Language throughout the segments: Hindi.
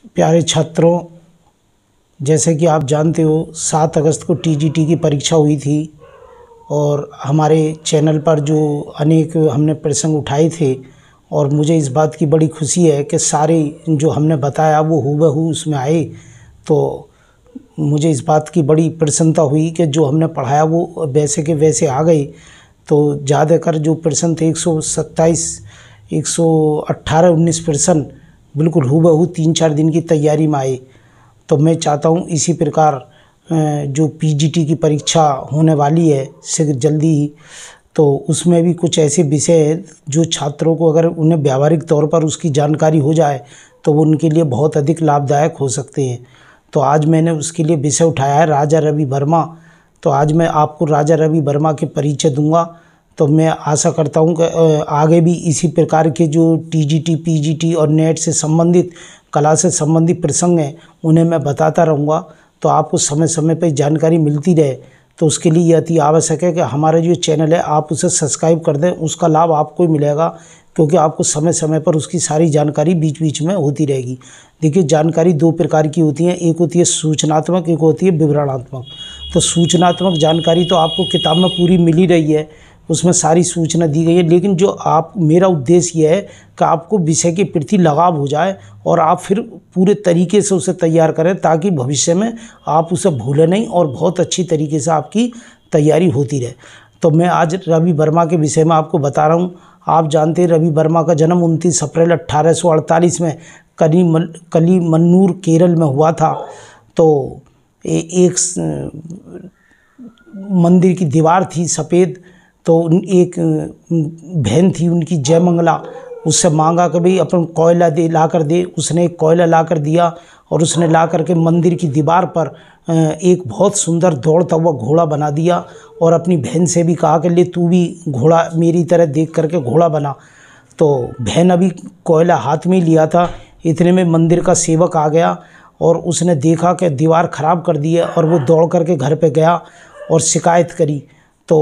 प्यारे छात्रों, जैसे कि आप जानते हो 7 अगस्त को टीजीटी की परीक्षा हुई थी और हमारे चैनल पर जो अनेक हमने प्रसंग उठाए थे और मुझे इस बात की बड़ी खुशी है कि सारे जो हमने बताया वो हूबहू उसमें आए। तो मुझे इस बात की बड़ी प्रसन्नता हुई कि जो हमने पढ़ाया वो वैसे के वैसे आ गए। तो ज़्यादातर जो प्रश्न थे 127, 118, 19 प्रश्न बिल्कुल हूबहू 3-4 दिन की तैयारी में आए। तो मैं चाहता हूँ इसी प्रकार जो पीजीटी की परीक्षा होने वाली है जल्दी ही, तो उसमें भी कुछ ऐसे विषय हैं जो छात्रों को अगर उन्हें व्यावहारिक तौर पर उसकी जानकारी हो जाए तो वो उनके लिए बहुत अधिक लाभदायक हो सकते हैं। तो आज मैंने उसके लिए विषय उठाया है राजा रवि वर्मा। तो आज मैं आपको राजा रवि वर्मा के परिचय दूंगा। तो मैं आशा करता हूं कि आगे भी इसी प्रकार के जो टीजीटी, पीजीटी और नेट से संबंधित, कला से संबंधित प्रसंग हैं उन्हें मैं बताता रहूँगा। तो आपको समय समय पर जानकारी मिलती रहे। तो उसके लिए यह अति आवश्यक है कि हमारा जो चैनल है आप उसे सब्सक्राइब कर दें। उसका लाभ आपको ही मिलेगा क्योंकि आपको समय समय पर उसकी सारी जानकारी बीच बीच में होती रहेगी। देखिए, जानकारी 2 प्रकार की होती है, एक होती है सूचनात्मक, एक होती है विवरणात्मक। तो सूचनात्मक जानकारी तो आपको किताब में पूरी मिल ही रही है, उसमें सारी सूचना दी गई है। लेकिन जो मेरा उद्देश्य यह है कि आपको विषय के प्रति लगाव हो जाए और आप फिर पूरे तरीके से उसे तैयार करें ताकि भविष्य में आप उसे भूलें नहीं और बहुत अच्छी तरीके से आपकी तैयारी होती रहे। तो मैं आज रवि वर्मा के विषय में आपको बता रहा हूँ। आप जानते हैं रवि वर्मा का जन्म 29 अप्रैल 1848 में कलीमन्नूर, केरल में हुआ था। तो एक मंदिर की दीवार थी सफ़ेद, तो एक बहन थी उनकी जयमंगला, उससे मांगा कि भाई अपन कोयला ला कर दे। उसने एक कोयला ला कर दिया और उसने ला कर के मंदिर की दीवार पर एक बहुत सुंदर दौड़ता हुआ घोड़ा बना दिया और अपनी बहन से भी कहा कि ले तू भी घोड़ा मेरी तरह देख करके घोड़ा बना। तो बहन अभी कोयला हाथ में लिया था, इतने में मंदिर का सेवक आ गया और उसने देखा कि दीवार ख़राब कर दी है और वो दौड़ करके घर पे गया और शिकायत करी। तो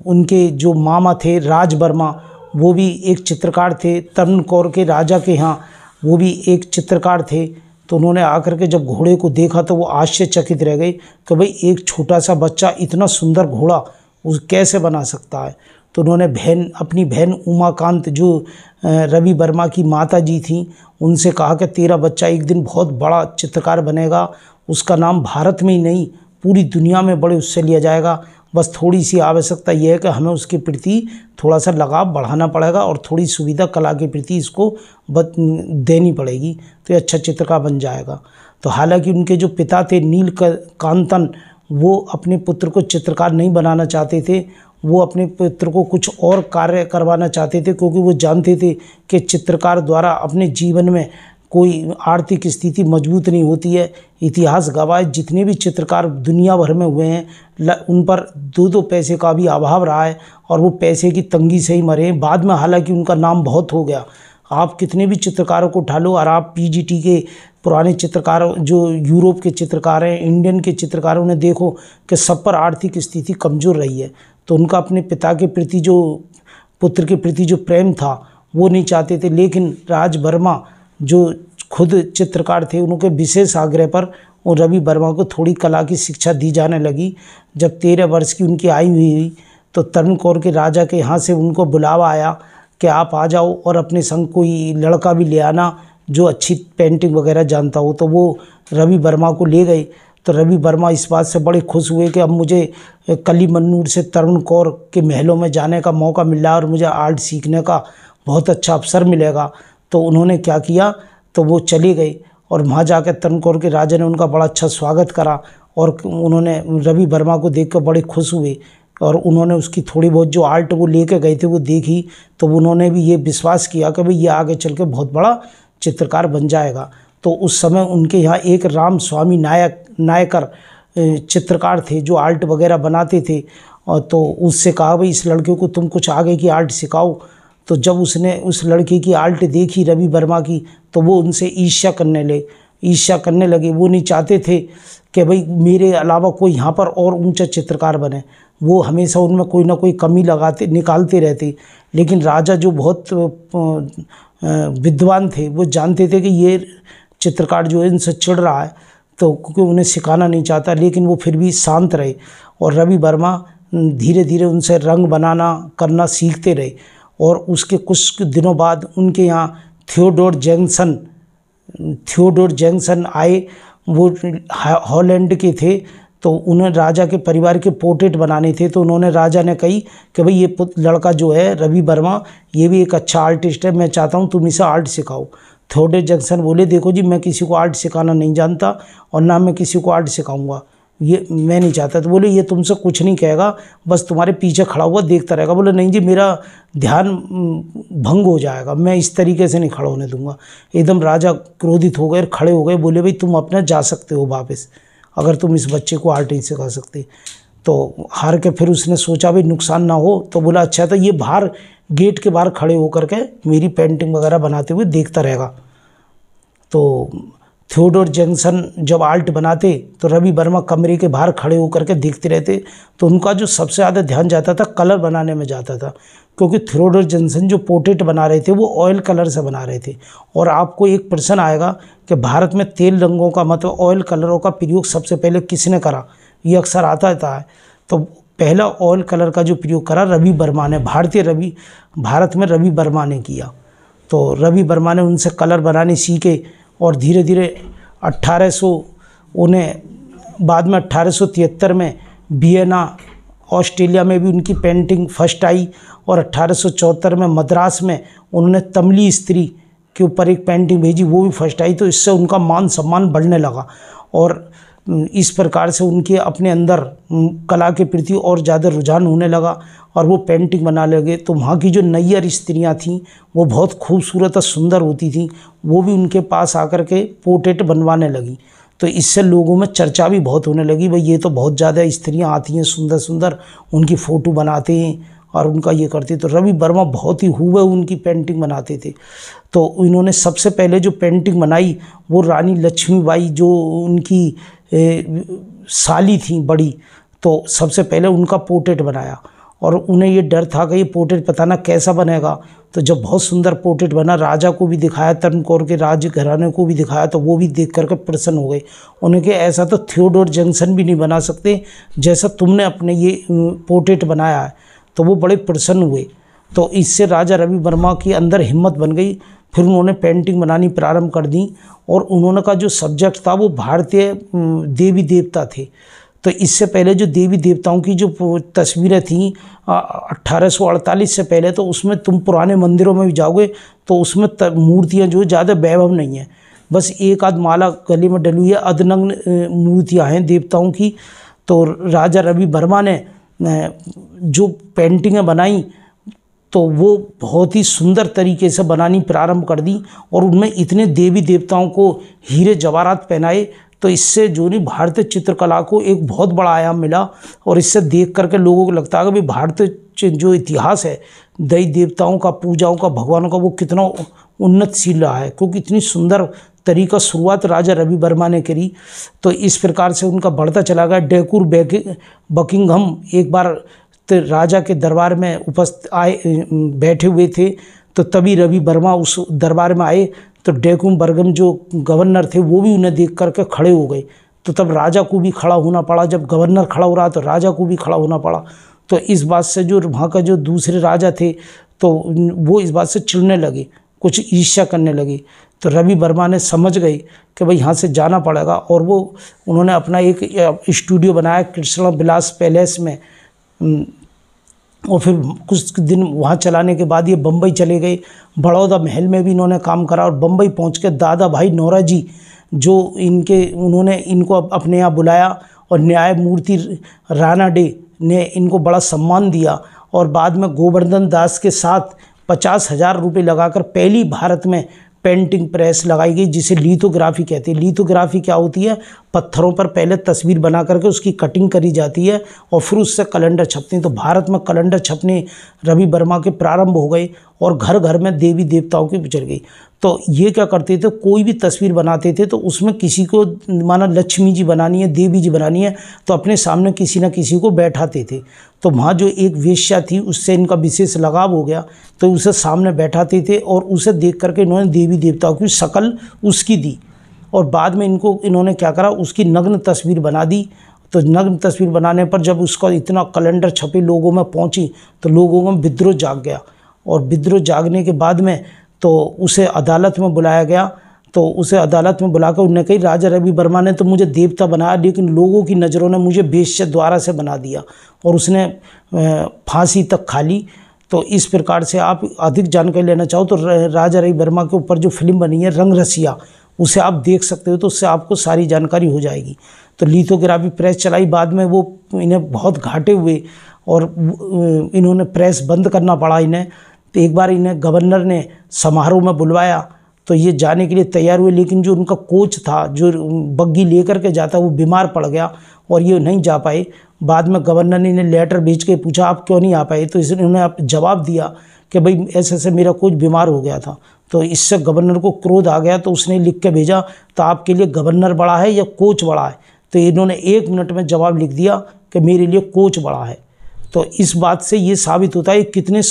उनके जो मामा थे राज वर्मा, वो भी एक चित्रकार थे, तरुण कौर के राजा के यहाँ वो भी एक चित्रकार थे। तो उन्होंने आकर के जब घोड़े को देखा तो वो आश्चर्यचकित रह गए कि भाई एक छोटा सा बच्चा इतना सुंदर घोड़ा उस कैसे बना सकता है। तो उन्होंने अपनी बहन उमाकांत जो रवि वर्मा की माता जी थी उनसे कहा कि तेरा बच्चा एक दिन बहुत बड़ा चित्रकार बनेगा, उसका नाम भारत में ही नहीं पूरी दुनिया में बड़े उससे लिया जाएगा। बस थोड़ी सी आवश्यकता यह है कि हमें उसके प्रति थोड़ा सा लगाव बढ़ाना पड़ेगा और थोड़ी सुविधा कला के प्रति इसको देनी पड़ेगी, तो ये अच्छा चित्रकार बन जाएगा। तो हालांकि उनके जो पिता थे नीलकांतन, वो अपने पुत्र को चित्रकार नहीं बनाना चाहते थे, वो अपने पुत्र को कुछ और कार्य करवाना चाहते थे क्योंकि वो जानते थे कि चित्रकार द्वारा अपने जीवन में कोई आर्थिक स्थिति मजबूत नहीं होती है। इतिहास गवाह है जितने भी चित्रकार दुनिया भर में हुए हैं उन पर 2-2 पैसे का भी अभाव रहा है और वो पैसे की तंगी से ही मरे हैं। बाद में हालांकि उनका नाम बहुत हो गया। आप कितने भी चित्रकारों को उठा लो और आप पीजीटी के पुराने चित्रकार जो यूरोप के चित्रकार हैं, इंडियन के चित्रकारों ने देखो कि सब पर आर्थिक स्थिति कमज़ोर रही है। तो उनका अपने पिता के प्रति जो पुत्र के प्रति जो प्रेम था वो नहीं चाहते थे। लेकिन राज वर्मा जो खुद चित्रकार थे उनके विशेष आग्रह पर और रवि वर्मा को थोड़ी कला की शिक्षा दी जाने लगी। जब 13 वर्ष की उनकी आयु हुई तो तरुण कौर के राजा के यहाँ से उनको बुलावा आया कि आप आ जाओ और अपने संग कोई लड़का भी ले आना जो अच्छी पेंटिंग वगैरह जानता हो। तो वो रवि वर्मा को ले गए। तो रवि वर्मा इस बात से बड़े खुश हुए कि अब मुझे कलीमन्नूर से तरुण कौर के महलों में जाने का मौका मिल रहा है और मुझे आर्ट सीखने का बहुत अच्छा अवसर मिलेगा। तो उन्होंने क्या किया, तो वो चले गए और वहाँ जाकर तरुण कौर के राजा ने उनका बड़ा अच्छा स्वागत करा और उन्होंने रवि वर्मा को देखकर बड़े खुश हुए और उन्होंने उसकी थोड़ी बहुत जो आर्ट वो लेके गए थे वो देखी। तो उन्होंने भी ये विश्वास किया कि भाई ये आगे चल के बहुत बड़ा चित्रकार बन जाएगा। तो उस समय उनके यहाँ एक राम स्वामी नायकर चित्रकार थे जो आर्ट वगैरह बनाते थे। और तो उससे कहा भाई इस लड़के को तुम कुछ आगे की आर्ट सिखाओ। तो जब उसने उस लड़के की आर्ट देखी रवि वर्मा की तो वो उनसे ईर्ष्या करने लगे। वो नहीं चाहते थे कि भाई मेरे अलावा कोई यहाँ पर और ऊंचा चित्रकार बने। वो हमेशा उनमें कोई ना कोई कमी निकालते रहते। लेकिन राजा जो बहुत विद्वान थे वो जानते थे कि ये चित्रकार जो है इनसे चिढ़ रहा है, तो क्योंकि उन्हें सिखाना नहीं चाहता, लेकिन वो फिर भी शांत रहे और रवि वर्मा धीरे धीरे उनसे रंग बनाना करना सीखते रहे। और उसके कुछ दिनों बाद उनके यहाँ थियोडोर जैक्सन आए, वो हॉलैंड के थे, तो उन्हें राजा के परिवार के पोर्ट्रेट बनाने थे। तो उन्होंने राजा ने कही कि भाई ये लड़का जो है रवि वर्मा, ये भी एक अच्छा आर्टिस्ट है, मैं चाहता हूँ तुम इसे आर्ट सिखाओ। थियोडोर जैक्सन बोले देखो जी, मैं किसी को आर्ट सिखाना नहीं जानता और ना मैं किसी को आर्ट सिखाऊंगा, ये मैं नहीं चाहता। तो बोले ये तुमसे कुछ नहीं कहेगा, बस तुम्हारे पीछे खड़ा हुआ देखता रहेगा। बोले नहीं जी, मेरा ध्यान भंग हो जाएगा, मैं इस तरीके से नहीं खड़ा होने दूंगा। एकदम राजा क्रोधित हो गए, खड़े हो गए, बोले भाई तुम अपना जा सकते हो वापस, अगर तुम इस बच्चे को आर्ट नहीं सिखा सकते। तो हार के फिर उसने सोचा भाई नुकसान ना हो, तो बोला अच्छा तो ये बाहर गेट के बाहर खड़े होकर के मेरी पेंटिंग वगैरह बनाते हुए देखता रहेगा। तो थियोडोर जैक्सन जब आर्ट बनाते तो रवि वर्मा कमरे के बाहर खड़े होकर के देखते रहते। तो उनका जो सबसे ज़्यादा ध्यान जाता था कलर बनाने में जाता था, क्योंकि थियोडोर जैक्सन जो पोर्ट्रेट बना रहे थे वो ऑयल कलर से बना रहे थे। और आपको एक प्रश्न आएगा कि भारत में तेल रंगों का मतलब ऑयल कलरों का प्रयोग सबसे पहले किसने करा, ये अक्सर आता है। तो पहला ऑयल कलर का जो प्रयोग करा रवि वर्मा ने, भारत में रवि वर्मा ने किया। तो रवि वर्मा ने उनसे कलर बनाने सीखे और धीरे धीरे बाद में 1873 में वियना ऑस्ट्रेलिया में भी उनकी पेंटिंग फर्स्ट आई। और 1874 में मद्रास में उन्होंने तमिली स्त्री के ऊपर एक पेंटिंग भेजी, वो भी फर्स्ट आई। तो इससे उनका मान सम्मान बढ़ने लगा और इस प्रकार से उनके अपने अंदर कला के प्रति और ज़्यादा रुझान होने लगा और वो पेंटिंग बना लगे। तो वहाँ की जो नैयर स्त्रियाँ थीं वो बहुत खूबसूरत और सुंदर होती थीं, वो भी उनके पास आकर के पोर्ट्रेट बनवाने लगी। तो इससे लोगों में चर्चा भी बहुत होने लगी, भाई ये तो बहुत ज़्यादा स्त्रियाँ आती हैं सुंदर सुंदर, उनकी फ़ोटो बनाते हैं और उनका ये करते। तो रवि वर्मा बहुत ही हूबहू उनकी पेंटिंग बनाते थे। तो इन्होंने सबसे पहले जो पेंटिंग बनाई वो रानी लक्ष्मीबाई जो उनकी साली थी बड़ी, तो सबसे पहले उनका पोर्ट्रेट बनाया। और उन्हें ये डर था कि ये पोर्ट्रेट पता ना कैसा बनेगा। तो जब बहुत सुंदर पोर्ट्रेट बना, राजा को भी दिखाया, तरुण कौर के राज घराने को भी दिखाया, तो वो भी देख करके प्रसन्न हो गए। उन्हें कि ऐसा तो थियोडोर जैक्सन भी नहीं बना सकते जैसा तुमने अपने ये पोर्ट्रेट बनाया है। तो वो बड़े प्रसन्न हुए। तो इससे राजा रवि वर्मा के अंदर हिम्मत बन गई। फिर उन्होंने पेंटिंग बनानी प्रारंभ कर दी और उन्होंने का जो सब्जेक्ट था वो भारतीय देवी देवता थे। तो इससे पहले जो देवी देवताओं की जो तस्वीरें थीं 1848 से पहले, तो उसमें तुम पुराने मंदिरों में भी जाओगे तो उसमें मूर्तियाँ जो ज़्यादा वैभव नहीं है, बस एक आध माला गले में डली हुई है, अधनग्न मूर्तियाँ हैं देवताओं की। तो राजा रवि वर्मा ने जो पेंटिंगें बनाई तो वो बहुत ही सुंदर तरीके से बनानी प्रारंभ कर दी और उनमें इतने देवी देवताओं को हीरे जवाहरात पहनाए। तो इससे जो नहीं भारतीय चित्रकला को एक बहुत बड़ा आयाम मिला और इससे देख करके लोगों को लगता है कि भाई भारतीय जो इतिहास है देवी देवताओं का, पूजाओं का, भगवानों का, वो कितना उन्नतशील रहा है, क्योंकि इतनी सुंदर तरीका शुरुआत राजा रवि वर्मा ने करी। तो इस प्रकार से उनका बढ़ता चला गया। डेकूर बकिंघम एक बार तो राजा के दरबार में बैठे हुए थे, तो तभी रवि वर्मा उस दरबार में आए। तो डेकूर बर्गम जो गवर्नर थे वो भी उन्हें देख करके खड़े हो गए। तो तब राजा को भी खड़ा होना पड़ा, जब गवर्नर खड़ा हो रहा तो राजा को भी खड़ा होना पड़ा। तो इस बात से जो वहाँ का जो दूसरे राजा थे तो वो इस बात से चिढ़ने लगे, कुछ ईर्ष्या करने लगे। तो रवि वर्मा ने समझ गए कि भाई यहाँ से जाना पड़ेगा और वो उन्होंने अपना एक स्टूडियो बनाया कृष्णा विलास पैलेस में। और फिर कुछ दिन वहाँ चलाने के बाद ये बम्बई चले गए। बड़ौदा महल में भी इन्होंने काम करा और बम्बई पहुँच के दादा भाई नौरोजी जो उन्होंने इनको अपने यहाँ बुलाया और न्यायमूर्ति रानाडे ने इनको बड़ा सम्मान दिया। और बाद में गोवर्धन दास के साथ 50,000 रुपये लगाकर पहली भारत में पेंटिंग प्रेस लगाई गई, जिसे लिथोग्राफी कहते हैं। लिथोग्राफी क्या होती है? पत्थरों पर पहले तस्वीर बना करके उसकी कटिंग करी जाती है और फिर उससे कैलेंडर छपते हैं। तो भारत में कैलेंडर छपने रवि वर्मा के प्रारंभ हो गए और घर घर में देवी देवताओं की विचर गई। तो ये क्या करते थे, कोई भी तस्वीर बनाते थे तो उसमें किसी को माना लक्ष्मी जी बनानी है, देवी जी बनानी है, तो अपने सामने किसी न किसी को बैठाते थे। तो वहाँ जो एक वेश्या थी उससे इनका विशेष लगाव हो गया, तो उसे सामने बैठाते थे और उसे देख करके इन्होंने देवी देवताओं की शक्ल उसकी दी। और बाद में इन्होंने क्या करा, उसकी नग्न तस्वीर बना दी। तो नग्न तस्वीर बनाने पर जब उसका इतना कैलेंडर छपे लोगों में पहुंची तो लोगों में विद्रोह जाग गया, और विद्रोह जागने के बाद में तो उसे अदालत में बुलाया गया। तो उसे अदालत में बुलाकर उन्होंने कही, राजा रवि वर्मा ने तो मुझे देवता बनाया, लेकिन लोगों की नज़रों ने मुझे वेश्या द्वारा से बना दिया, और उसने फांसी तक खा ली। तो इस प्रकार से आप अधिक जानकारी लेना चाहो तो राजा रवि वर्मा के ऊपर जो फिल्म बनी है रंग रसिया, उसे आप देख सकते हो, तो उससे आपको सारी जानकारी हो जाएगी। तो लिथोग्राफी प्रेस चलाई, बाद में वो इन्हें बहुत घाटे हुए और इन्होंने प्रेस बंद करना पड़ा इन्हें। तो एक बार इन्हें गवर्नर ने समारोह में बुलवाया, तो ये जाने के लिए तैयार हुए, लेकिन जो उनका कोच था जो बग्गी लेकर के जाता वो बीमार पड़ गया और ये नहीं जा पाए। बाद में गवर्नर ने इन्हें लेटर भेज के पूछा आप क्यों नहीं आ पाए, तो इन्होंने जवाब दिया कि भाई ऐसे ऐसे मेरा कोच बीमार हो गया था। तो इससे गवर्नर को क्रोध आ गया, तो उसने लिख के भेजा, तो आपके लिए गवर्नर बड़ा है या कोच बड़ा है? तो इन्होंने 1 मिनट में जवाब लिख दिया कि मेरे लिए कोच बड़ा है। तो इस बात से ये साबित होता है कितने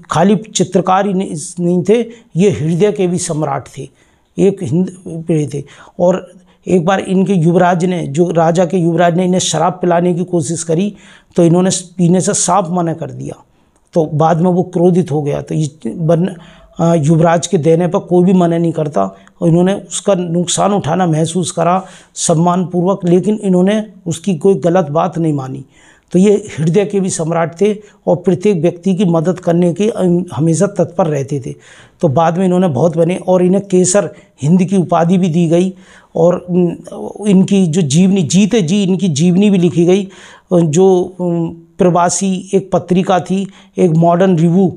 खाली चित्रकार ही नहीं थे, ये हृदय के भी सम्राट थे, एक हिंद थे। और एक बार इनके युवराज ने, जो राजा के युवराज ने इन्हें शराब पिलाने की कोशिश करी, तो इन्होंने पीने से साफ मना कर दिया। तो बाद में वो क्रोधित हो गया। तो युवराज के देने पर कोई भी मना नहीं करता, और इन्होंने उसका नुकसान उठाना महसूस करा सम्मानपूर्वक, लेकिन इन्होंने उसकी कोई गलत बात नहीं मानी। तो ये हृदय के भी सम्राट थे और प्रत्येक व्यक्ति की मदद करने के हमेशा तत्पर रहते थे। तो बाद में इन्होंने बहुत बने और इन्हें केसर हिंद की उपाधि भी दी गई, और इनकी जो जीवनी, जीते जी इनकी जीवनी भी लिखी गई। जो प्रवासी एक पत्रिका थी, एक मॉडर्न रिव्यू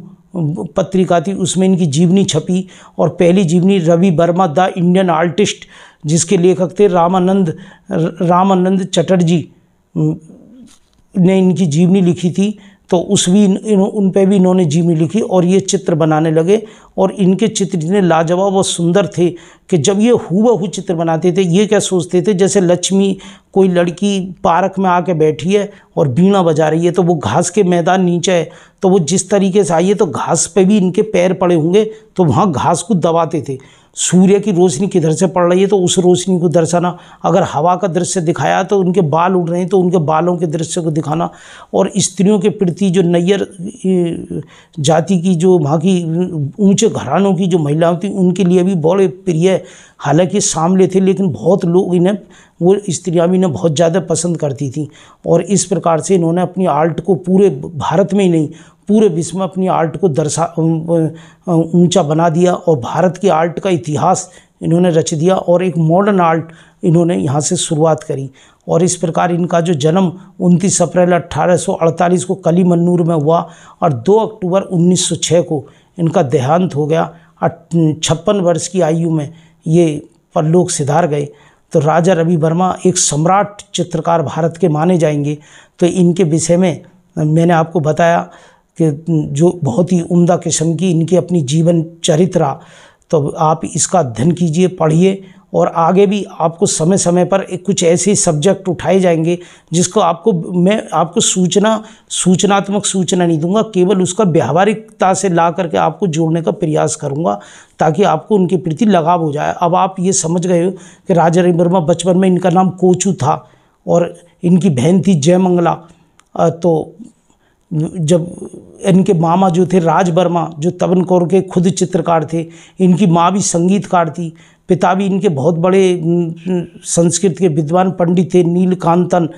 पत्रिका थी, उसमें इनकी जीवनी छपी। और पहली जीवनी Ravi Varma the Indian artist, जिसके लेखक थे रामानंद चटर्जी ने इनकी जीवनी लिखी थी। तो उन पे भी इन्होंने जीवनी लिखी और ये चित्र बनाने लगे। और इनके चित्र इतने लाजवाब और सुंदर थे कि जब ये हूबहू चित्र बनाते थे, ये क्या सोचते थे, जैसे लक्ष्मी कोई लड़की पार्क में आके बैठी है और बीना बजा रही है, तो वो घास के मैदान नीचे है, तो वो जिस तरीके से आई है तो घास पे भी इनके पैर पड़े होंगे, तो वहाँ घास को दबाते थे। सूर्य की रोशनी किधर से पड़ रही है तो उस रोशनी को दर्शाना, अगर हवा का दृश्य दिखाया तो उनके बाल उड़ रहे हैं तो उनके बालों के दृश्य को दिखाना। और स्त्रियों के प्रति जो नैयर जाति की, जो वहाँ की ऊंचे घरानों की जो महिलाएं थी, उनके लिए भी बड़े प्रिय, हालांकि सामले थे, लेकिन बहुत लोग इन्हें, वो स्त्रियाँ भी इन्हें बहुत ज़्यादा पसंद करती थी। और इस प्रकार से इन्होंने अपनी आर्ट को पूरे भारत में ही नहीं, पूरे विश्व में अपनी आर्ट को ऊंचा बना दिया, और भारत की आर्ट का इतिहास इन्होंने रच दिया, और एक मॉडर्न आर्ट इन्होंने यहाँ से शुरुआत करी। और इस प्रकार इनका जो जन्म 29 अप्रैल 1848 को कलीमन्नूर में हुआ, और 2 अक्टूबर 1906 को इनका देहांत हो गया। 56 वर्ष की आयु में ये परलोक सिधार गए। तो राजा रवि वर्मा एक सम्राट चित्रकार भारत के माने जाएंगे। तो इनके विषय में मैंने आपको बताया कि जो बहुत ही उम्दा किस्म की इनकी अपनी जीवन चरित्र, तो आप इसका अध्ययन कीजिए, पढ़िए, और आगे भी आपको समय समय पर कुछ ऐसे सब्जेक्ट उठाए जाएंगे जिसको मैं आपको सूचनात्मक सूचना नहीं दूंगा, केवल उसका व्यावहारिकता से ला करके आपको जोड़ने का प्रयास करूंगा, ताकि आपको उनके प्रति लगाव हो जाए। अब आप ये समझ गए हो कि राजा रवि वर्मा बचपन में इनका नाम कोचू था और इनकी बहन थी जयमंगला। तो जब इनके मामा जो थे राज वर्मा, जो तवन कौर के खुद चित्रकार थे, इनकी माँ भी संगीतकार थी, पिता भी इनके बहुत बड़े संस्कृत के विद्वान पंडित थे, नीलकांतन।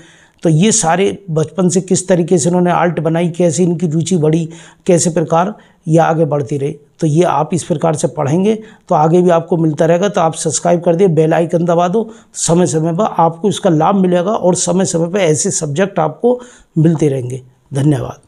तो ये सारे बचपन से किस तरीके से उन्होंने आर्ट बनाई, कैसे इनकी रुचि बढ़ी, कैसे प्रकार ये आगे बढ़ती रहे, तो ये आप इस प्रकार से पढ़ेंगे तो आगे भी आपको मिलता रहेगा। तो आप सब्सक्राइब कर दिए, बेल आइकन दबा दो, समय समय पर आपको इसका लाभ मिलेगा और समय समय पर ऐसे सब्जेक्ट आपको मिलते रहेंगे। धन्यवाद।